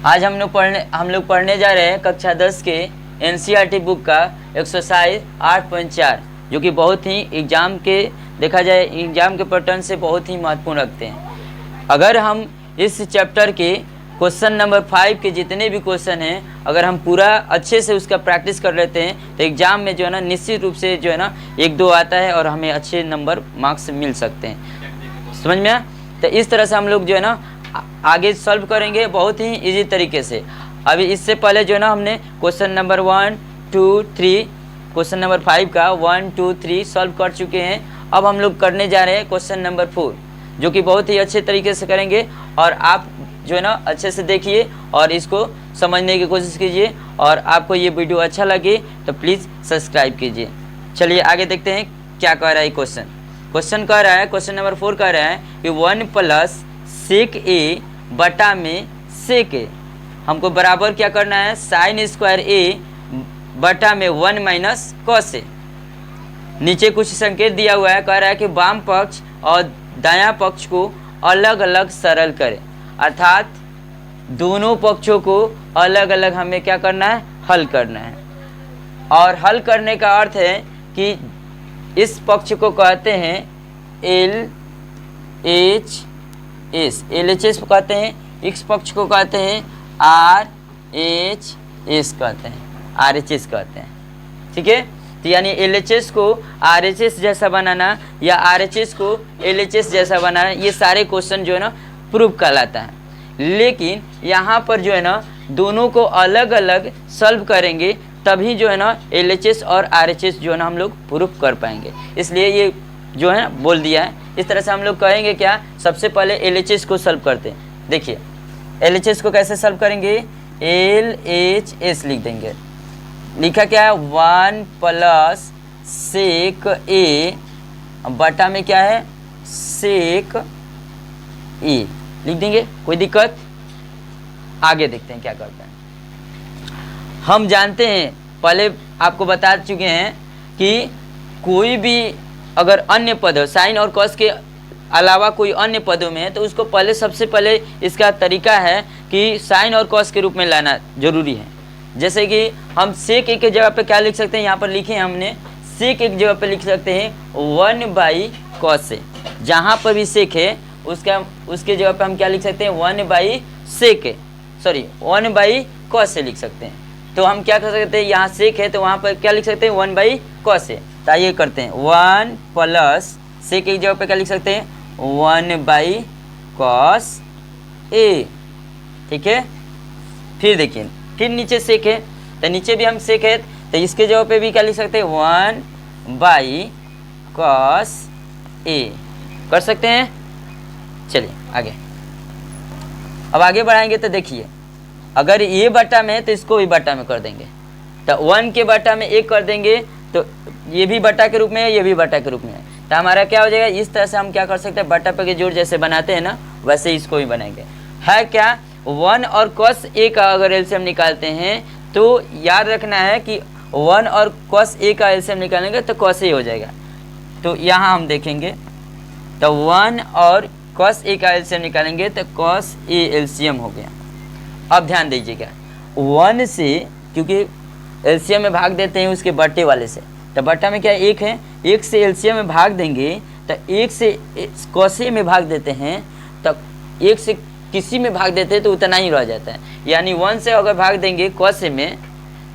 आज हम लोग पढ़ने जा रहे हैं कक्षा 10 के एनसीईआरटी बुक का एक्सरसाइज 8.4, जो कि बहुत ही एग्जाम के देखा जाए एग्जाम के पैटर्न से बहुत ही महत्वपूर्ण रखते हैं। अगर हम इस चैप्टर के क्वेश्चन नंबर 5 के जितने भी क्वेश्चन हैं, अगर हम पूरा अच्छे से उसका प्रैक्टिस कर लेते हैं तो एग्जाम में जो है ना निश्चित रूप से जो है ना 1-2 आता है और हमें अच्छे नंबर मार्क्स मिल सकते हैं। समझ में आया? तो इस तरह से हम लोग जो है ना आगे सॉल्व करेंगे बहुत ही इजी तरीके से। अभी इससे पहले जो है ना हमने क्वेश्चन नंबर 1, 2, 3 क्वेश्चन नंबर 5 का 1, 2, 3 सॉल्व कर चुके हैं। अब हम लोग करने जा रहे हैं क्वेश्चन नंबर 4, जो कि बहुत ही अच्छे तरीके से करेंगे। और आप जो है ना अच्छे से देखिए और इसको समझने की कोशिश कीजिए, और आपको ये वीडियो अच्छा लगे तो प्लीज़ सब्सक्राइब कीजिए। चलिए आगे देखते हैं क्या कह रहा है क्वेश्चन कह रहा है, क्वेश्चन नंबर 4 कह रहा है कि 1 + sec a बटा में sec a, हमको बराबर क्या करना है sin स्क्वायर a बटा में 1 - cos a। नीचे कुछ संकेत दिया हुआ है, कह रहा है कि वाम पक्ष और दायां पक्ष को अलग अलग सरल करें, अर्थात दोनों पक्षों को अलग अलग हमें क्या करना है, हल करना है। और हल करने का अर्थ है कि इस पक्ष को कहते हैं LHS को कहते हैं, इस पक्ष को कहते हैं RHS कहते हैं, RHS कहते हैं। ठीक है, तो यानी LHS को RHS जैसा बनाना या RHS को LHS जैसा बनाना, ये सारे क्वेश्चन जो है ना प्रूफ कहलाता है। लेकिन यहाँ पर जो है ना दोनों को अलग अलग सॉल्व करेंगे तभी जो है ना LHS और RHS जो है ना हम लोग प्रूफ कर पाएंगे, इसलिए ये जो है ना बोल दिया है। इस तरह से हम लोग कहेंगे क्या, सबसे पहले LHS को सॉल्व करते हैं। देखिए LHS को कैसे सॉल्व करेंगे, LHS लिख देंगे। लिखा क्या है 1 + sec a बटा में क्या है sec a लिख देंगे, कोई दिक्कत? आगे देखते हैं क्या करते हैं। हम जानते हैं, पहले आपको बता चुके हैं कि कोई भी अगर अन्य पद हो, साइन और कॉस के अलावा कोई अन्य पदों में है, तो उसको पहले सबसे पहले इसका तरीका है कि साइन और कॉस के रूप में लाना जरूरी है। जैसे कि हम sec a के जगह पे क्या लिख सकते हैं, यहाँ पर लिखे हैं हमने sec a की जगह पे लिख सकते हैं 1/cos a। जहाँ पर भी sec है उसके जगह पे हम क्या लिख सकते हैं 1/cos a लिख सकते हैं। तो हम क्या कर सकते हैं, यहाँ sec है तो वहाँ पर क्या लिख सकते हैं 1/cos a। तो आइए करते हैं 1 + sec की जगह पे क्या लिख सकते हैं 1/cos a। ठीक है, फिर देखिए फिर नीचे sec है तो नीचे भी हम sec है तो इसके जगह पे भी क्या लिख सकते हैं 1/cos a कर सकते हैं। चलिए आगे, अब आगे बढ़ाएंगे तो देखिए अगर ये बटा में है तो इसको भी बटा में कर देंगे, तो 1 के बटा में 1 कर देंगे तो ये भी बटा के रूप में है, ये भी बटा के रूप में है, तो हमारा क्या हो जाएगा। इस तरह से हम क्या कर सकते हैं, बटा पे के जोड़ जैसे बनाते हैं ना वैसे इसको भी बनाएंगे। है क्या 1 और cos a का अगर एलसीएम निकालते हैं तो याद रखना है कि 1 और cos a का एलसीएम निकालेंगे तो cos a हो जाएगा। तो यहाँ हम देखेंगे तो 1 और cos a का एलसीएम निकालेंगे तो cos a एलसीएम हो गया। अब ध्यान दीजिएगा 1 से, क्योंकि एलसीएम में भाग देते हैं उसके बटे वाले से, तो बटा में क्या 1 है, 1 से एलसीएम में भाग देंगे तो 1 से cos a में भाग देते हैं, तो 1 से किसी में भाग देते हैं तो उतना ही रह जाता है। यानी 1 से अगर भाग देंगे cos a में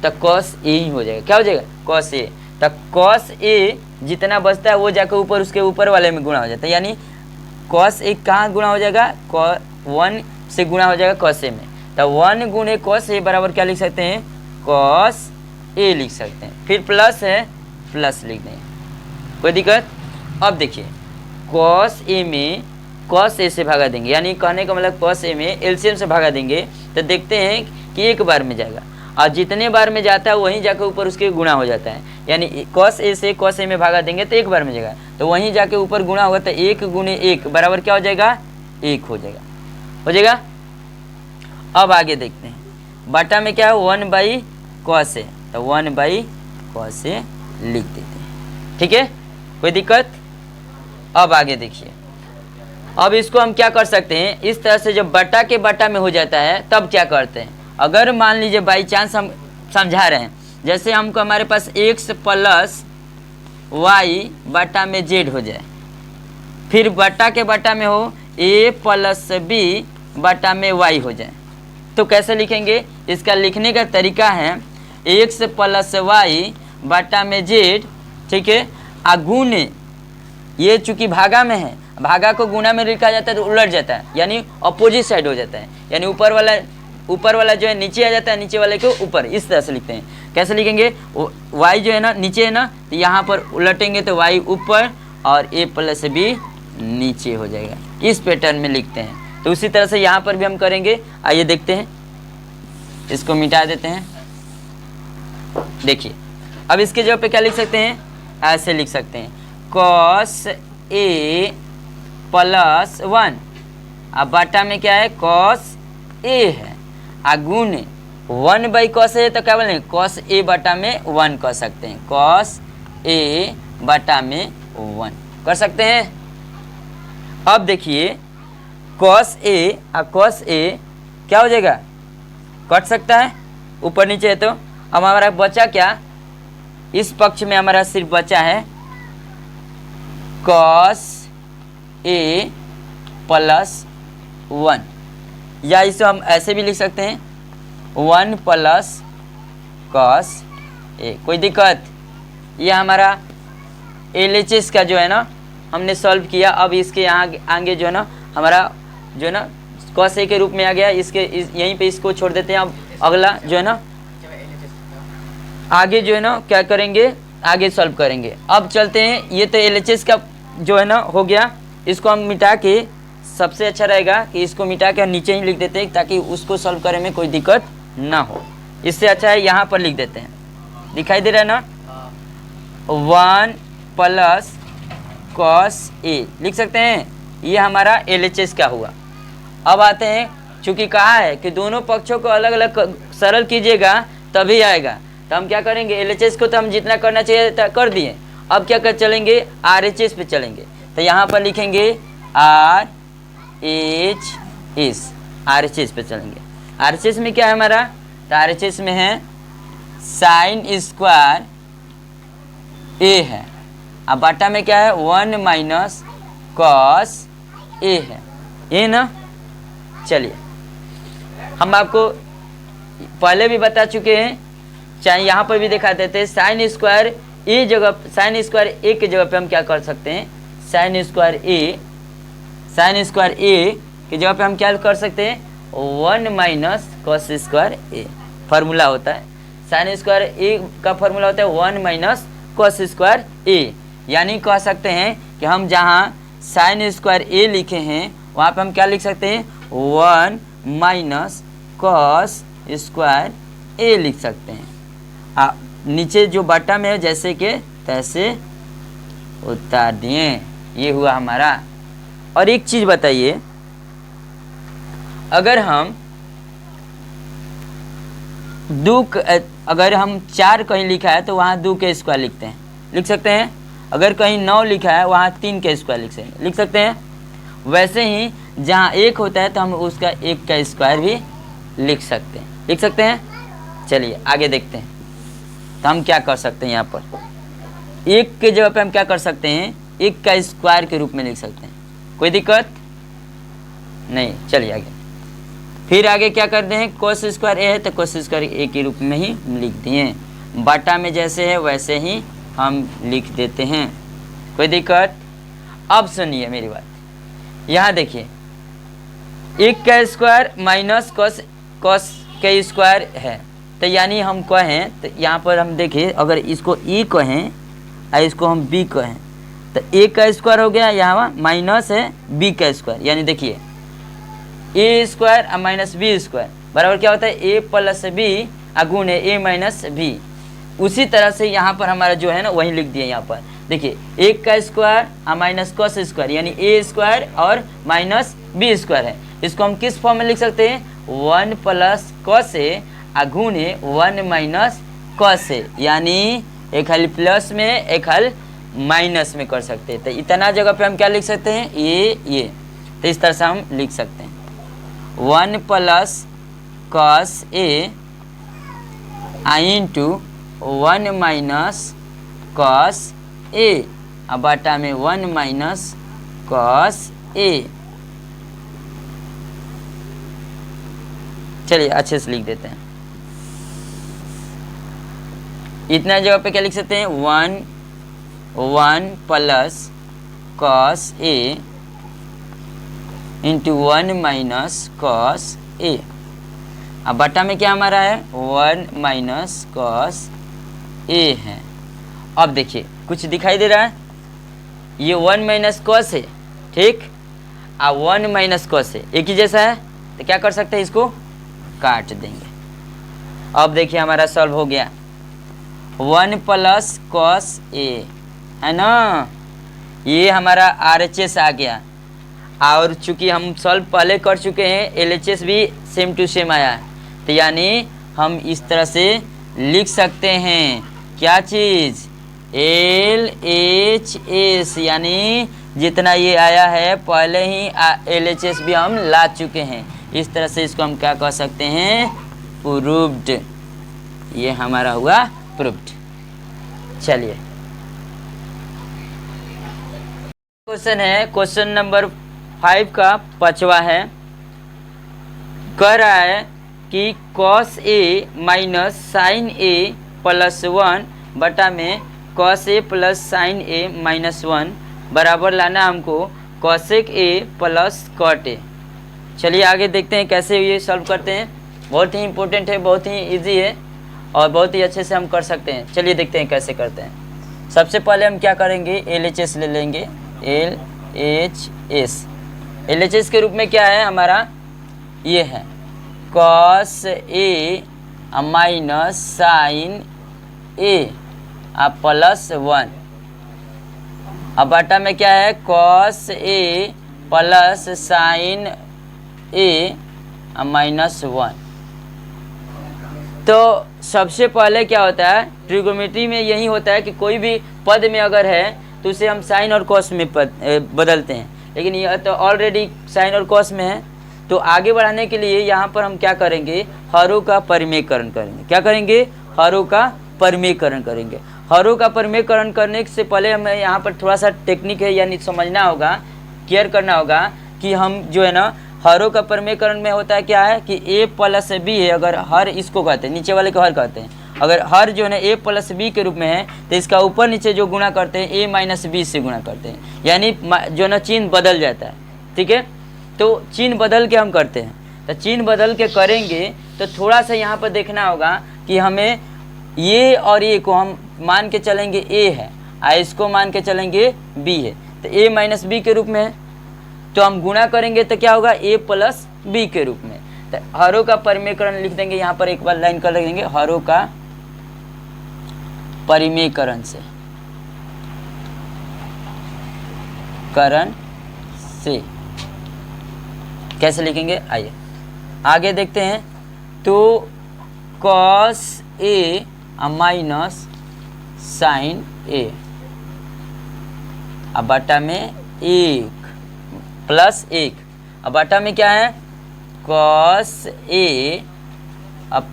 तो cos a ही हो जाएगा। क्या हो जाएगा cos a, तो cos a जितना बचता है वो जाकर ऊपर उसके ऊपर वाले में गुणा हो जाता है। यानी cos a कहाँ गुणा हो जाएगा, 1 से गुणा हो जाएगा cos a में, तो 1 × cos a बराबर क्या लिख सकते हैं cos a लिख सकते हैं। फिर प्लस है प्लस लिख देंगे, कोई दिक्कत? अब देखिए cos a में cos a से भागा देंगे, यानी कहने का मतलब cos a में एलसीएम से भागा देंगे तो देखते हैं कि एक बार में जाएगा, और जितने बार में जाता है वहीं जाकर ऊपर उसके गुणा हो जाता है। यानी cos a से cos a में भागा देंगे तो एक बार में जाएगा, तो वहीं जाके ऊपर गुणा होगा तो 1 × 1 बराबर क्या हो जाएगा 1 हो जाएगा। अब आगे देखते हैं, बटा में क्या है 1/cos a, तो 1/cos a लिख देते हैं। ठीक है, कोई दिक्कत? अब आगे देखिए अब इसको हम क्या कर सकते हैं, इस तरह से जब बटा के बटा में हो जाता है तब क्या करते हैं, अगर मान लीजिए बाई चांस हम समझा रहे हैं, जैसे हमको हमारे पास x प्लस वाई बटा में z हो जाए, फिर बटा के बटा में हो a प्लस b बटा में y हो जाए, तो कैसे लिखेंगे, इसका लिखने का तरीका है x प्लस वाई बटा में z, ठीक है, गुणे, ये चूंकि भागा में है, भागा को गुना में लिखा जाता है तो उलट जाता है, यानी अपोजिट साइड हो जाता है, यानी ऊपर वाला जो है नीचे आ जाता है, नीचे वाले को ऊपर, इस तरह से लिखते हैं। कैसे लिखेंगे, y जो है ना नीचे है ना, तो यहाँ पर उलटेंगे तो y ऊपर और a प्लस b नीचे हो जाएगा, इस पैटर्न में लिखते हैं। तो उसी तरह से यहाँ पर भी हम करेंगे। आइए देखते हैं, इसको मिटा देते हैं। देखिए अब इसके जगह पे क्या लिख सकते हैं, ऐसे लिख सकते हैं cos a प्लस 1, अब बटा में क्या है cos a है, गुणे 1 बाई cos a, तो क्या बोलेंगे cos a बटा में 1 कर सकते हैं, cos a बटा में 1 कर सकते हैं। अब देखिए cos a और cos a क्या हो जाएगा, कट सकता है, ऊपर नीचे है। तो अब हमारा बचा क्या, इस पक्ष में हमारा सिर्फ बचा है cos a प्लस 1, या इसे हम ऐसे भी लिख सकते हैं 1 प्लस cos a, कोई दिक्कत। ये हमारा LHS का जो है ना हमने सॉल्व किया। अब इसके यहाँ आगे जो है ना हमारा जो है ना cos a के रूप में आ गया, यहीं पे इसको छोड़ देते हैं। अब अगला जो है ना आगे जो है ना क्या करेंगे, आगे सॉल्व करेंगे। अब चलते हैं, ये तो LHS का जो है ना हो गया, इसको हम मिटा के, सबसे अच्छा रहेगा कि इसको मिटा के नीचे ही लिख देते हैं ताकि उसको सॉल्व करने में कोई दिक्कत ना हो। इससे अच्छा है यहाँ पर लिख देते हैं, दिखाई दे रहा है ना, 1 प्लस cos a लिख सकते हैं, ये हमारा LHS का हुआ। अब आते हैं, चूंकि कहा है कि दोनों पक्षों को अलग अलग सरल कीजिएगा तभी आएगा, तो हम क्या करेंगे, LHS को तो हम जितना करना चाहिए कर दिए। अब क्या कर चलेंगे, RHS पे चलेंगे। तो यहाँ पर लिखेंगे RHS, RHS पे चलेंगे। RHS में क्या है हमारा, तो RHS में है साइन स्क्वायर a है, अब बटा में क्या है 1 माइनस cos a है, ये ना। चलिए हम आपको पहले भी बता चुके हैं, चाहे यहाँ पर भी दिखा देते हैं। साइन स्क्वायर ए जगह, साइन स्क्वायर ए की जगह पे हम क्या कर सकते हैं, साइन स्क्वायर ए की जगह पे हम क्या कर सकते हैं, 1 माइनस कॉस स्क्वायर ए फार्मूला होता है। साइन स्क्वायर ए का फार्मूला होता है 1 माइनस कॉस स्क्वायर ए, यानी कह सकते हैं कि हम जहाँ साइन स्क्वायर ए लिखे हैं वहाँ पे हम क्या लिख सकते हैं, 1 माइनस कॉस स्क्वायर ए लिख सकते हैं। नीचे जो बटा में है जैसे के तैसे उतार दिए, ये हुआ हमारा। और एक चीज बताइए, अगर हम अगर हम 4 कहीं लिखा है तो वहाँ 2 के स्क्वायर लिख सकते हैं। अगर कहीं 9 लिखा है वहाँ 3 के स्क्वायर लिख सकते हैं। वैसे ही जहाँ 1 होता है तो हम उसका 1 का स्क्वायर भी लिख सकते हैं। चलिए आगे देखते हैं, तो हम क्या कर सकते हैं, यहाँ पर 1 के जगह पे हम क्या कर सकते हैं, 1 का स्क्वायर के रूप में लिख सकते हैं, कोई दिक्कत नहीं। चलिए आगे, फिर आगे क्या करते हैं, कोस स्क्वायर ए है तो कोस स्क्वायर ए के रूप में ही लिख दिए, बटा में जैसे है वैसे ही हम लिख देते हैं, कोई दिक्कत। अब सुनिए मेरी बात, यहाँ देखिए 1 का स्क्वायर माइनस कॉस के स्क्वायर है, तो यानी हम कहें तो यहाँ पर हम देखिए, अगर इसको e कहें और इसको हम b कहें तो a का स्क्वायर हो गया, यहाँ माइनस है b का स्क्वायर, यानी देखिए a स्क्वायर और माइनस b स्क्वायर बराबर क्या होता है, a प्लस b गुणे a माइनस b। उसी तरह से यहाँ पर हमारा जो है ना वही लिख दिया, यहाँ पर देखिए 1 का स्क्वायर और माइनस कॉस स्क्वायर, यानी a स्क्वायर और माइनस b स्क्वायर है। इसको हम किस फॉर्म में लिख सकते हैं, 1 प्लस कॉस a गुणे 1 माइनस कॉस ए, यानी एक हल प्लस में एक हल माइनस में कर सकते हैं। तो इतना जगह पे हम क्या लिख सकते हैं, ये तो इस तरह से हम लिख सकते हैं 1 plus cos A into 1 minus cos A अब बटा में 1 माइनस कॉस ए। चलिए अच्छे से लिख देते हैं। इतना जगह पे क्या लिख सकते हैं 1 plus cos A into 1 minus cos A. अब बटा में क्या हमारा है 1 माइनस कॉस ए है। अब देखिए कुछ दिखाई दे रहा है, ये 1 माइनस कॉस है, ठीक, अब 1 माइनस कॉस है एक ही जैसा है, तो क्या कर सकते हैं इसको काट देंगे। अब देखिए हमारा सॉल्व हो गया 1 प्लस कॉस ए है ना, ये हमारा RHS आ गया। और चूंकि हम सॉल्व पहले कर चुके हैं LHS भी सेम टू सेम आया है, तो यानी हम इस तरह से लिख सकते हैं क्या चीज़ LHS, यानी जितना ये आया है पहले ही LHS भी हम ला चुके हैं। इस तरह से इसको हम क्या कह सकते हैं प्रूव्ड, ये हमारा हुआ प्रूव्ड। चलिए क्वेश्चन है, क्वेश्चन नंबर 5 का 5वां है। कह रहा है कि cos A minus sine A plus 1 बटा में cos A plus sine A minus 1 बराबर लाना हमको cosec A plus cot A. चलिए आगे देखते हैं कैसे ये सॉल्व करते हैं। बहुत ही इंपॉर्टेंट है, बहुत ही इजी है और बहुत ही अच्छे से हम कर सकते हैं। चलिए देखते हैं कैसे करते हैं। सबसे पहले हम क्या करेंगे LHS ले लेंगे, LHS के रूप में क्या है हमारा, ये है cos A minus sine A plus 1। अब बटा में क्या है cos A plus sine A minus 1। तो सबसे पहले क्या होता है ट्रिगोनोमेट्री में यही होता है कि कोई भी पद में अगर है तो उसे हम साइन और कॉस में बदलते हैं, लेकिन यह तो ऑलरेडी साइन और कॉस में है। तो आगे बढ़ाने के लिए यहाँ पर हम क्या करेंगे हरों का परिमेयकरण करेंगे। क्या करेंगे हरों का परिमेयकरण करेंगे। हरों का परिमेयकरण करने से पहले हमें यहाँ पर थोड़ा सा टेक्निक है, यानी समझना होगा, केयर करना होगा कि हम जो है ना हरों का परिमेयकरण में होता है क्या है कि a प्लस बी है। अगर हर इसको कहते हैं, नीचे वाले को हर कहते हैं, अगर हर जो है ना a प्लस बी के रूप में है तो इसका ऊपर नीचे जो गुणा करते हैं a माइनस बी से गुणा करते हैं, यानी जो ना चिन्ह बदल जाता है। ठीक है, तो चिन्ह बदल के हम करते हैं। तो चिन्ह बदल के करेंगे तो थोड़ा सा यहाँ पर देखना होगा कि हमें ये और ये को हम मान के चलेंगे a है और इसको मान के चलेंगे b है, तो a माइनस बी के रूप में है। तो हम गुणा करेंगे तो क्या होगा a प्लस बी के रूप में। तो हरों का परिमेयकरण लिख देंगे, यहाँ पर एक बार लाइन कर देंगे हरों का परिमेयकरण से, करण से कैसे लिखेंगे आइए आगे देखते हैं। तो कॉस ए माइनस साइन ए अब बटा में 1 प्लस 1। अब बटा में क्या है cos A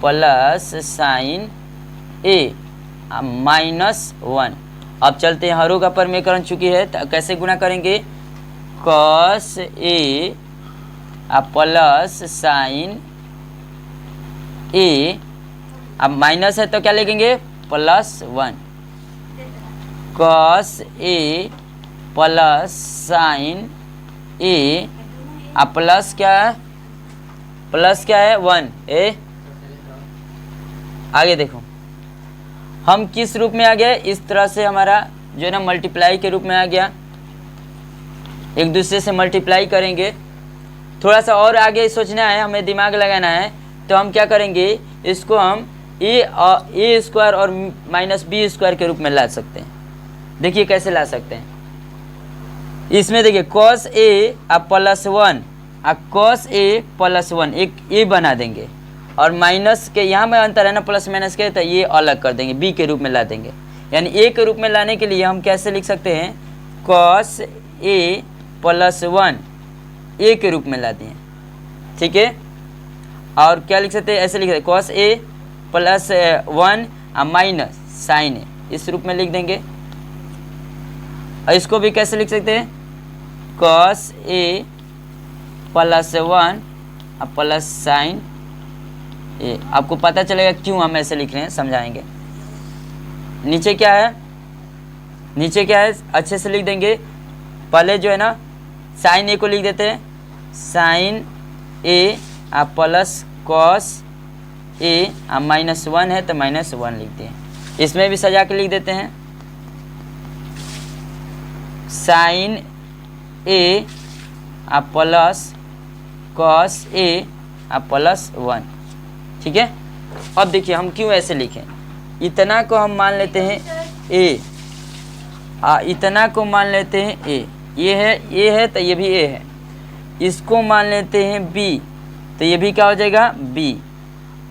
plus sine A minus 1। अब चलते हैं हरों का परिमेयकरण चुकी है तो कैसे गुणा करेंगे कॉस ए प्लस साइन ए। अब माइनस है तो क्या लिखेंगे plus 1 cos A plus sine A plus क्या है, प्लस क्या है 1 ए। आगे देखो हम किस रूप में आ गए, इस तरह से हमारा जो है ना मल्टीप्लाई के रूप में आ गया, एक दूसरे से मल्टीप्लाई करेंगे। थोड़ा सा और आगे सोचना है, हमें दिमाग लगाना है। तो हम क्या करेंगे इसको हम ए स्क्वायर और माइनस बी स्क्वायर के रूप में ला सकते हैं। देखिए कैसे ला सकते हैं, इसमें देखिए cos A plus 1 cos A plus 1 एक ए बना देंगे और माइनस के यहाँ में अंतर है ना प्लस माइनस के, तो ये अलग कर देंगे बी के रूप में ला देंगे। यानी ए के रूप में लाने के लिए हम कैसे लिख सकते हैं कॉस ए प्लस 1 ए के रूप में ला दिए, ठीक है। और क्या लिख सकते हैं, ऐसे लिख सकते हैं cos A plus 1 minus sine ए, इस रूप में लिख देंगे। और इसको भी कैसे लिख सकते हैं, cos A plus 1 plus sine ए। आपको पता चलेगा क्यों हम ऐसे लिख रहे हैं, समझाएंगे। नीचे क्या है, नीचे क्या है अच्छे से लिख देंगे। पहले जो है ना साइन ए को लिख देते हैं, sign A plus cos A minus 1 है तो माइनस 1 लिख दिए। इसमें भी सजा के लिख देते हैं, sign A plus cos A plus 1, ठीक है। अब देखिए हम क्यों ऐसे लिखें, इतना को हम मान लेते हैं ए, इतना को मान लेते हैं ए, ये है तो ये भी ए है। इसको मान लेते हैं बी, तो ये भी क्या हो जाएगा बी।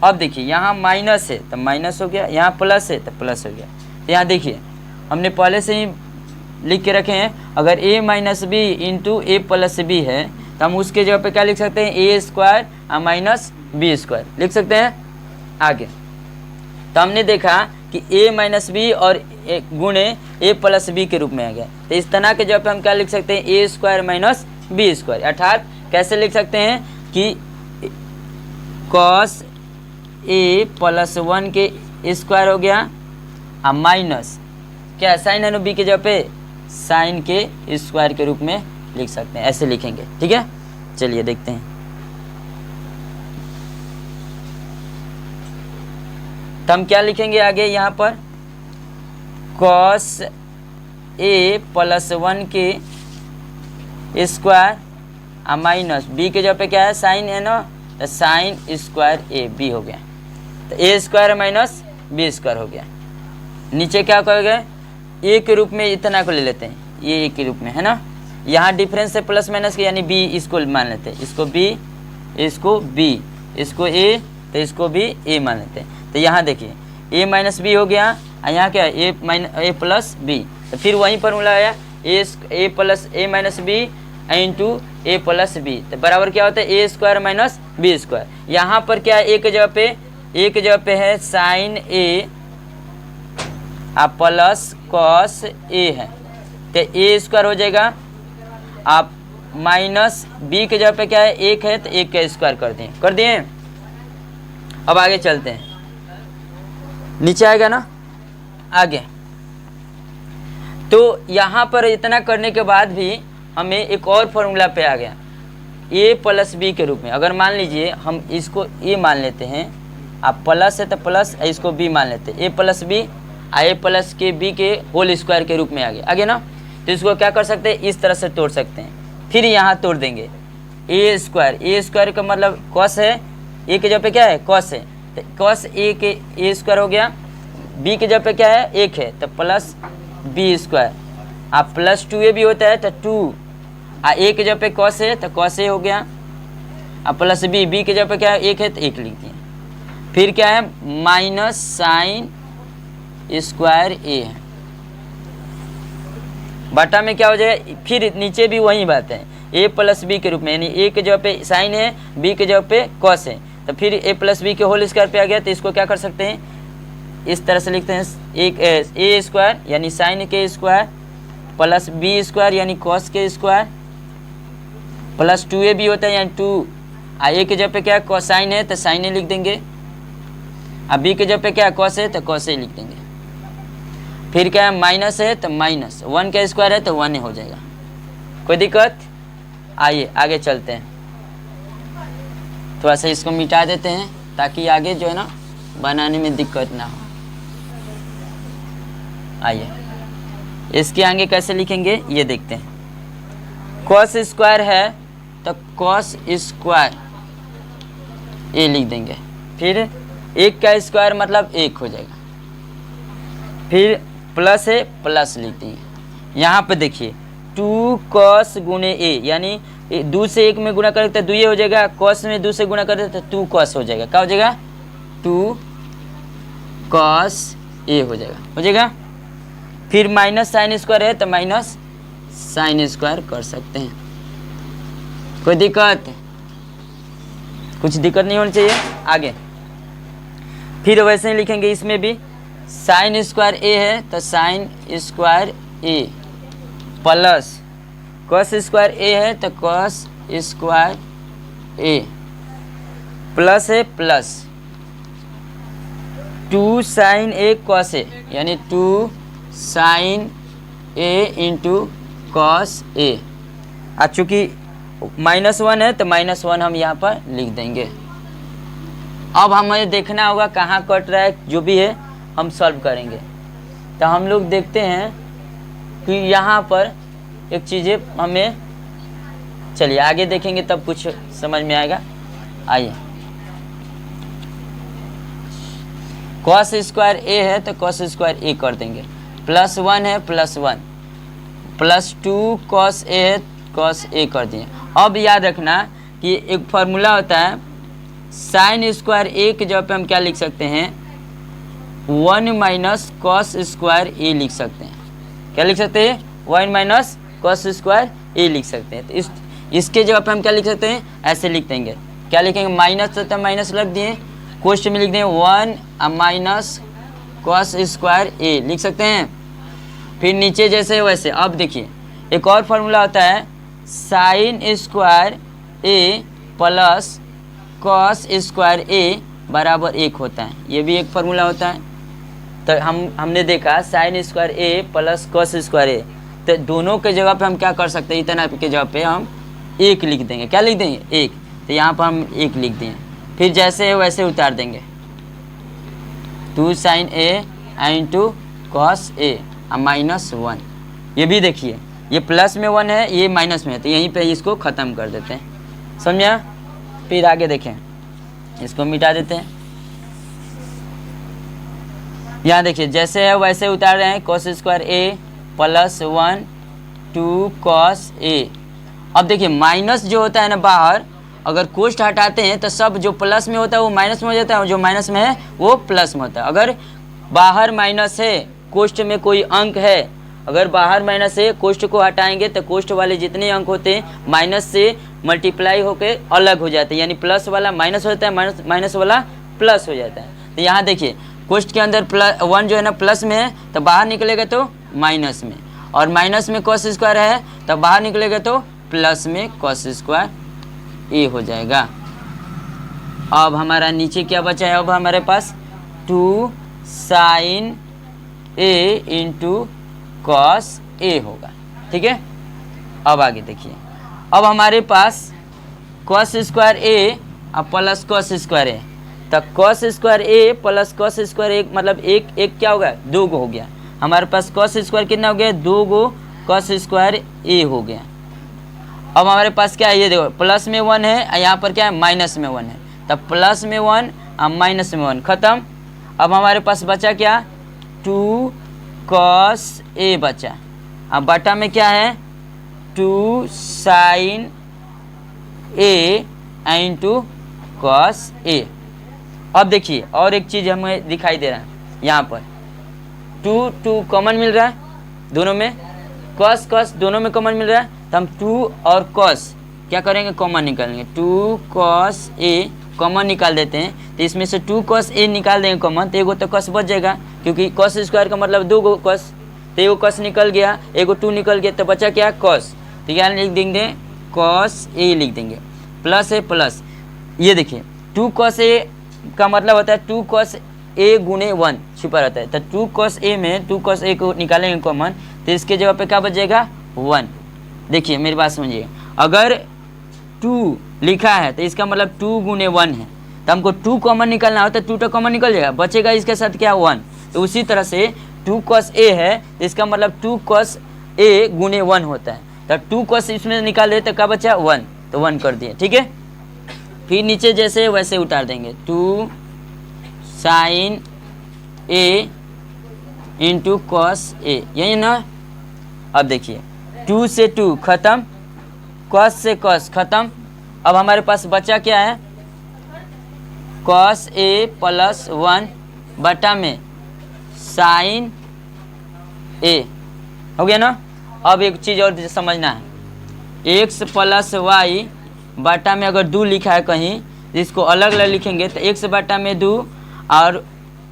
अब देखिए यहाँ माइनस है तो माइनस हो गया, यहाँ प्लस है तो प्लस हो गया। तो यहाँ देखिए हमने पहले से ही लिख के रखे हैं, अगर a minus B into A plus B है तो हम उसके जगह पे क्या लिख सकते हैं, ए स्क्वायर माइनस बी स्क्वायर लिख सकते हैं। आगे तो हमने देखा कि a माइनस बी और गुणे ए प्लस बी के रूप में आ गया, तो इस तरह के जगह पे हम क्या लिख सकते हैं, ए स्क्वायर माइनस बी स्क्वायर। अर्थात कैसे लिख सकते हैं कि कॉस ए प्लस 1 के स्क्वायर हो गया माइनस क्या साइन है ना बी के जगह पे साइन के स्क्वायर के रूप में लिख सकते हैं, ऐसे लिखेंगे, ठीक है। चलिए देखते हैं। तो हम क्या लिखेंगे आगे यहाँ पर, कॉस ए प्लस 1 के स्क्वायर माइनस बी के जगह पे क्या है साइन है ना, तो साइन स्क्वायर ए बी हो गया। तो ए स्क्वायर माइनस बी स्क्वायर हो गया। नीचे क्या करोगे, ए के रूप में इतना को ले लेते हैं, ये ए के रूप में है ना, यहाँ डिफरेंस है प्लस माइनस के, यानी बी इसको मान लेते हैं, इसको बी, इसको बी, इसको ए, तो इसको भी ए मान लेते हैं। तो यहाँ देखिए ए माइनस बी हो गया, यहाँ क्या है ए प्लस बी, तो फिर वहीं फॉर्मूला आया ए plus A minus B into A plus B, तो बराबर क्या होता है ए स्क्वायर माइनस बी स्क्वायर। यहाँ पर क्या है, एक जगह पे है sign A plus cos A है, तो ए स्क्वायर हो जाएगा। आप माइनस बी के जगह पे क्या है एक है, तो एक का स्क्वायर कर दिए। अब आगे चलते हैं, नीचे आएगा ना आगे। तो यहाँ पर इतना करने के बाद भी हमें एक और फॉर्मूला पे आ गया, ए प्लस बी के रूप में। अगर मान लीजिए हम इसको ए मान लेते हैं, आप प्लस है तो प्लस, इसको बी मान लेते हैं, ए प्लस बी ए प्लस के बी के होल स्क्वायर के रूप में आगे ना। तो इसको क्या कर सकते हैं, इस तरह से तोड़ सकते हैं। फिर यहाँ तोड़ देंगे ए स्क्वायर का मतलब कॉस है, ए के जगह पे क्या है कॉस है, तो कॉस ए के ए स्क्वायर हो गया। बी के जगह पे क्या है एक है, तो प्लस बी स्क्वायर। आप प्लस 2a भी होता है तो 2, ए के जगह पे कॉस है तो कॉस ए हो गया। अब प्लस बी के जगह पे क्या है एक है तो एक लिख दिए। फिर क्या है माइनस साइन स्क्वायर ए है, बटा में क्या हो जाएगा, फिर नीचे भी वही बात है ए प्लस बी के रूप में, यानी ए के जगह पे साइन है, बी के जगह पे कॉस है, तो फिर ए प्लस बी के होल स्क्वायर पे आ गया। तो इसको क्या कर सकते हैं, इस तरह से लिखते हैं, एक ए स्क्वायर यानी साइन के स्क्वायर प्लस बी स्क्वायर यानी कॉस के स्क्वायर प्लस 2a भी होता है यानी 2, ए के जगह पे क्या कोसाइन है तो साइन ए लिख देंगे, अब बी के जगह पे क्या कॉस है तो कॉस ए लिख देंगे। फिर क्या है माइनस है तो माइनस 1 का स्क्वायर है तो 1 हो जाएगा। कोई दिक्कत? आइए आगे चलते हैं, थोड़ा सा इसको मिटा देते हैं ताकि आगे जो है ना बनाने में दिक्कत ना हो। आइए इसके आगे कैसे लिखेंगे ये देखते हैं। कॉस स्क्वायर है तो कॉस स्क्वायर ए लिख देंगे, फिर एक का स्क्वायर मतलब एक हो जाएगा, फिर प्लस है प्लस लिख देंगे। यहाँ पे देखिए 2 कॉस गुणे ए यानी 2 से 1 में गुणा करें तो 2 हो जाएगा, कॉस में 2 से गुणा करें तो 2 कॉस हो जाएगा। क्या हो जाएगा 2 कॉस ए हो जाएगा। फिर माइनस साइन स्क्वायर है तो माइनस साइन स्क्वायर कर सकते हैं। कोई दिक्कत? कुछ दिक्कत नहीं होनी चाहिए। आगे फिर वैसे ही लिखेंगे इसमें भी, साइन स्क्वायर ए है तो साइन स्क्वायर ए प्लस कॉस स्क्वायर ए है तो कॉस स्क्वायर ए प्लस है plus 2 sign A cos A, यानी 2 sign A into cos A. अब चूँकि -1 है तो -1 हम यहाँ पर लिख देंगे। अब हमें देखना होगा कहाँ कट रहा है, जो भी है हम सॉल्व करेंगे। तो हम लोग देखते हैं कि यहाँ पर एक चीज़ें हमें, चलिए आगे देखेंगे तब कुछ समझ में आएगा। आइए, कॉस स्क्वायर ए है तो कॉस स्क्वायर ए कर देंगे, +1 है +1 +2 कॉस ए है कॉस ए कर दिए। अब याद रखना कि एक फार्मूला होता है, साइन स्क्वायर ए के जगह पे हम क्या लिख सकते हैं, 1 माइनस कॉस स्क्वायर ए लिख सकते हैं। क्या लिख सकते हैं? 1 माइनस कॉस स्क्वायर ए लिख सकते हैं। तो इसके जगह पे हम क्या लिख सकते हैं, ऐसे लिख देंगे। क्या लिखेंगे? माइनस तो माइनस रख दिए, कोष्ट में लिख दें 1 माइनस कॉस स्क्वायर ए लिख सकते हैं। फिर नीचे जैसे वैसे। अब देखिए एक और फार्मूला होता है, साइन स्क्वायर ए प्लस कॉस स्क्वायर ए बराबर 1 होता है। ये भी एक फार्मूला होता है। तो हमने देखा साइन स्क्वायर ए प्लस कॉस स्क्वायर ए, तो दोनों के जगह पे हम क्या कर सकते हैं, इतना के जगह पे हम 1 लिख देंगे। क्या लिख देंगे? 1। तो यहाँ पर हम 1 लिख दें, फिर जैसे है वैसे उतार देंगे, 2 sign A into cos A -1। ये भी देखिए, ये प्लस में 1 है, ये माइनस में है, तो यहीं पे इसको ख़त्म कर देते हैं। समझा? फिर आगे देखें, इसको मिटा देते हैं। यहाँ देखिए जैसे है वैसे उतार रहे हैं, cos square A +1 2 cos A. अब देखिए माइनस जो होता है ना बाहर, अगर कोष्ट हटाते हैं तो सब जो प्लस में होता है वो माइनस में हो जाता है, और जो माइनस में है वो प्लस में होता है। अगर बाहर माइनस है, कोष्ट में कोई अंक है, अगर बाहर माइनस है, कोष्ट को हटाएंगे तो कोष्ट वाले जितने अंक होते हैं माइनस से मल्टीप्लाई होकर अलग हो जाते हैं, यानी प्लस वाला माइनस होता है, माइनस वाला प्लस हो जाता है। तो यहाँ देखिए कोष्ट के अंदर +1 जो है ना प्लस में है, तो बाहर निकलेगा तो माइनस में, और माइनस में कॉस स्क्वायर है तो बाहर निकलेगा तो प्लस में कॉस स्क्वायर ए हो जाएगा। अब हमारा नीचे क्या बचा है, अब हमारे पास 2 sign A into cos A होगा। ठीक है, अब आगे देखिए, अब हमारे पास कॉस स्क्वायर ए और प्लस कॉस स्क्वायर ए, तो कॉस स्क्वायर ए प्लस कॉस स्क्वायर ए मतलब एक क्या होगा, 2 हो गया। हमारे पास कॉस स्क्वायर कितना हो गया, 2 कॉस स्क्वायर ए हो गया। अब हमारे पास क्या है, ये देखो प्लस में 1 है, यहाँ पर क्या है माइनस में 1 है, तब प्लस में 1 और माइनस में 1 खत्म। अब हमारे पास बचा क्या, 2 कॉस ए बचा। अब बटा में क्या है, 2 sign A into cos A. अब देखिए और एक चीज़ हमें दिखाई दे रहा है, यहाँ पर 2 कॉमन मिल रहा है दोनों में, कॉस कॉस दोनों में कॉमन मिल रहा है, तो हम 2 और कॉस क्या करेंगे, कॉमन निकालेंगे। 2 कॉस ए कॉमन निकाल देते हैं, तो इसमें से 2 कॉस ए निकाल देंगे कॉमन, तो एगो तो कॉस बच जाएगा, क्योंकि कॉस स्क्वायर का मतलब 2 कॉस, तो एगो कॉस निकल गया, एगो 2 निकल गया, तो बचा क्या, कॉस। तो क्या लिख देंगे, कॉस ए लिख देंगे, प्लस है प्लस। ये देखिए 2 कॉस ए का मतलब होता है 2 कॉस ए गुणे 1 छुपा रहता है, तो 2 कॉस ए में 2 कॉस ए को निकालेंगे कॉमन, तो इसके जगह पे क्या बच जाएगा, 1। देखिए मेरी बात समझिए, अगर 2 लिखा है तो इसका मतलब 2 गुणे 1 है, तो हमको 2 कॉमन निकालना हो तो 2 तो कॉमन निकल जाएगा, बचेगा इसके साथ क्या, 1। तो उसी तरह से 2 कॉस ए है तो इसका मतलब 2 कॉस ए गुणे 1 होता है, तो 2 कॉस इसमें निकाल दे तो क्या बचा, 1, तो 1 कर दिए। ठीक है, फिर नीचे जैसे वैसे उतार देंगे, 2 sign A into cos A, यही ना। अब देखिए 2 से 2 खत्म, कॉस से कॉस खत्म। अब हमारे पास बचा क्या है, कॉस ए प्लस 1 बटा में साइन ए हो गया ना। अब एक चीज़ और समझना है, x प्लस वाई बटा में अगर 2 लिखा है कहीं, इसको अलग अलग लिखेंगे तो x बटा में 2 और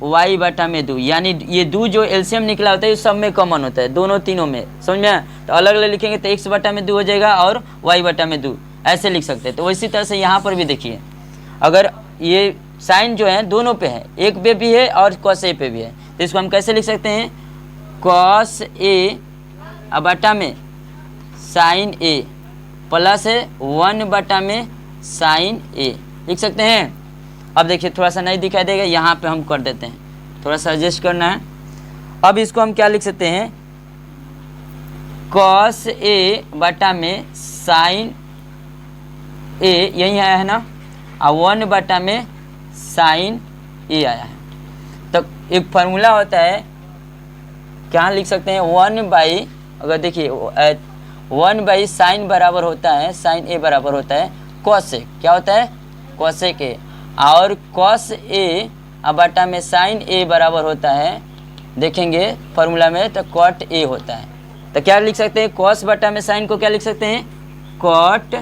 y बटा में 2, यानी ये 2 जो एलसीएम निकला होता है ये सब में कॉमन होता है, दोनों तीनों में, समझ में आया? तो अलग अलग लिखेंगे तो x बटा में 2 हो जाएगा और y बटा में 2, ऐसे लिख सकते हैं। तो इसी तरह से यहाँ पर भी देखिए, अगर ये साइन जो है दोनों पे है, एक पे भी है और कॉस ए पे भी है, तो इसको हम कैसे लिख सकते हैं? कॉस ए बटा में साइन ए प्लस 1 बटा में साइन ए लिख सकते हैं। अब देखिए थोड़ा सा नहीं दिखाई देगा, यहाँ पे हम कर देते हैं, थोड़ा सा एडजस्ट करना है। अब इसको हम क्या लिख सकते हैं? कॉस ए बटा में साइन ए, यही आया है ना, और 1 बटा में साइन ए आया है। तो एक फार्मूला होता है, क्या लिख सकते हैं? 1 बाई, अगर देखिए 1 बाई साइन बराबर होता है, साइन ए बराबर होता है कॉसेक, क्या होता है? कॉसेक ए, और कॉस ए बटा में साइन ए बराबर होता है, देखेंगे फार्मूला में तो कॉट ए होता है। तो क्या लिख सकते हैं? कॉस बटा में साइन को क्या लिख सकते हैं? कॉट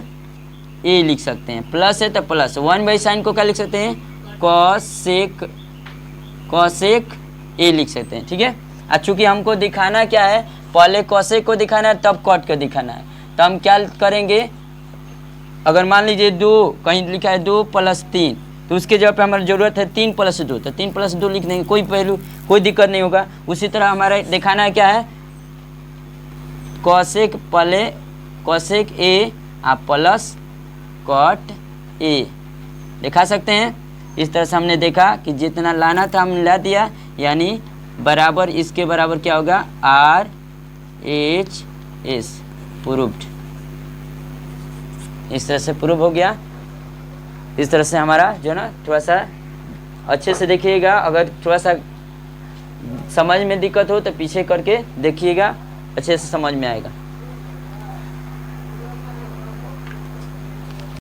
ए लिख सकते हैं, प्लस है तो प्लस 1 बाई साइन को क्या लिख सकते हैं? कॉसेक, कॉसेक ए लिख सकते हैं, ठीक है। अब चूँकि हमको दिखाना क्या है, पहले कॉसेक को दिखाना है तब कॉट को दिखाना है, तो हम क्या करेंगे? अगर मान लीजिए 2 कहीं लिखा है 2 + 3, तो उसके जगह पे हमारी ज़रूरत है 3 + 2, तो 3 + 2 लिख देंगे, कोई पहलू कोई दिक्कत नहीं होगा। उसी तरह हमारा दिखाना है क्या है? कॉसेक पहले cosec A plus cot A दिखा सकते हैं। इस तरह से हमने देखा कि जितना लाना था हमने ला दिया, यानी बराबर इसके बराबर क्या होगा? RHS proved. इस तरह से प्रूव हो गया। इस तरह से हमारा जो ना थोड़ा सा अच्छे से देखिएगा, अगर थोड़ा सा समझ में दिक्कत हो तो पीछे करके देखिएगा, अच्छे से समझ में आएगा।